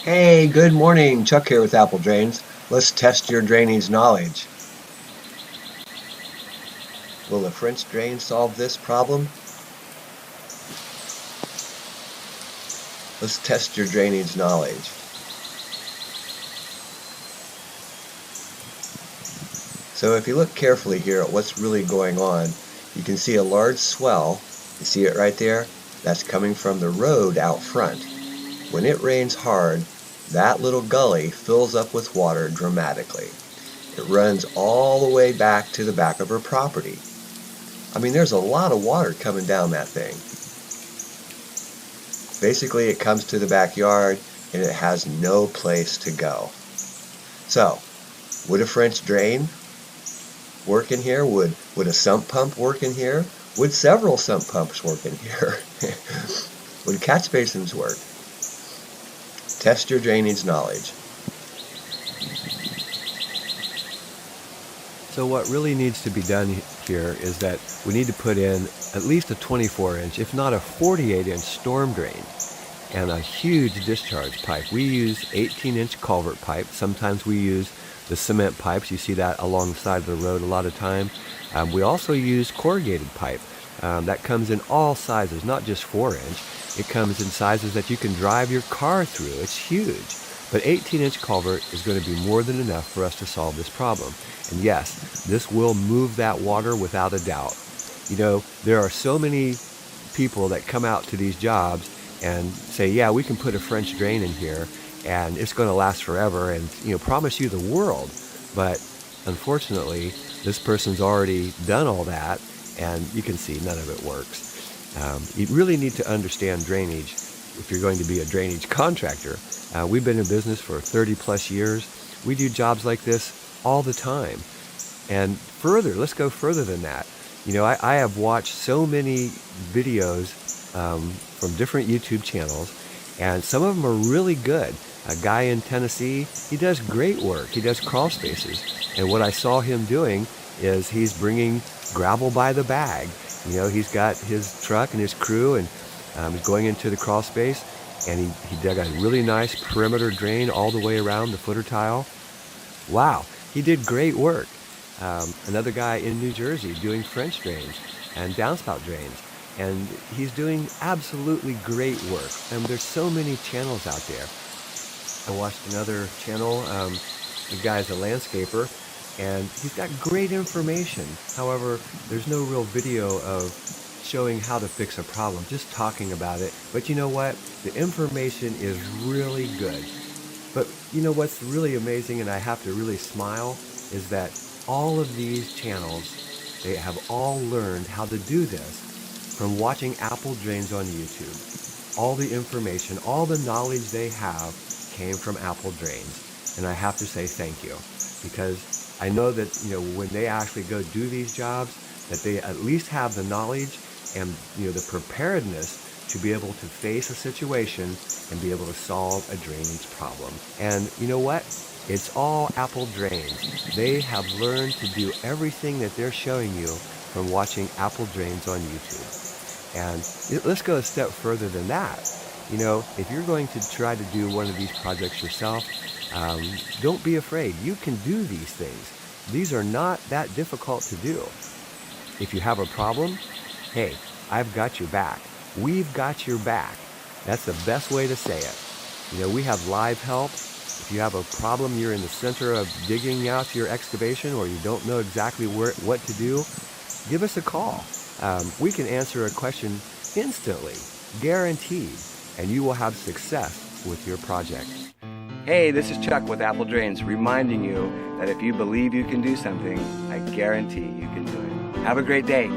Hey, good morning. Chuck here with Apple Drains. Let's test your drainage knowledge. Will a French drain solve this problem? Let's test your drainage knowledge. So if you look carefully here at what's really going on, you can see a large swell. You see it right there? That's coming from the road out front. When it rains hard, that little gully fills up with water dramatically. It runs all the way back to the back of her property. I mean, there's a lot of water coming down that thing. Basically, it comes to the backyard and it has no place to go. So, would a French drain work in here? Would a sump pump work in here? Would several sump pumps work in here? Would catch basins work? Test your drainage knowledge. So what really needs to be done here is that we need to put in at least a 24-inch, if not a 48-inch storm drain and a huge discharge pipe. We use 18-inch culvert pipe. Sometimes we use the cement pipes. You see that along the side of the road a lot of time. We also use corrugated pipe. That comes in all sizes, not just 4-inch. It comes in sizes that you can drive your car through. It's huge. But 18-inch culvert is going to be more than enough for us to solve this problem. And yes, this will move that water without a doubt. You know, there are so many people that come out to these jobs and say, yeah, we can put a French drain in here and it's going to last forever and, promise you the world. But unfortunately, this person's already done all that and you can see none of it works. You really need to understand drainage if you're going to be a drainage contractor. We've been in business for 30 plus years. We do jobs like this all the time. And further, let's go further than that. I have watched so many videos from different YouTube channels, and some of them are really good. A guy in Tennessee, he does great work. He does crawl spaces. And what I saw him doing is he's bringing gravel by the bag. He's got his truck and his crew, and he's going into the crawl space, and he dug a really nice perimeter drain all the way around the footer tile. Wow, he did great work. Another guy in New Jersey doing French drains and downspout drains, and he's doing absolutely great work. And there's so many channels out there. I watched another channel. The guy's a landscaper, and he's got great information. However, there's no real video of showing how to fix a problem, just talking about it. But you know what? The information is really good. But you know what's really amazing, and I have to really smile, is that all of these channels, they have all learned how to do this from watching Apple Drains on YouTube. All the information, all the knowledge they have came from Apple Drains. And I have to say thank you, because I know that, when they actually go do these jobs, that they at least have the knowledge and, the preparedness to be able to face a situation and be able to solve a drainage problem. And you know what? It's all Apple Drains. They have learned to do everything that they're showing you from watching Apple Drains on YouTube. And let's go a step further than that. If you're going to try to do one of these projects yourself, don't be afraid. You can do these things. These are not that difficult to do. If you have a problem, hey, I've got your back. We've got your back. That's the best way to say it. We have live help. If you have a problem, you're in the center of digging out your excavation, or you don't know exactly what to do, give us a call. We can answer a question instantly, guaranteed, and you will have success with your project. Hey, this is Chuck with Apple Drains, reminding you that if you believe you can do something, I guarantee you can do it. Have a great day.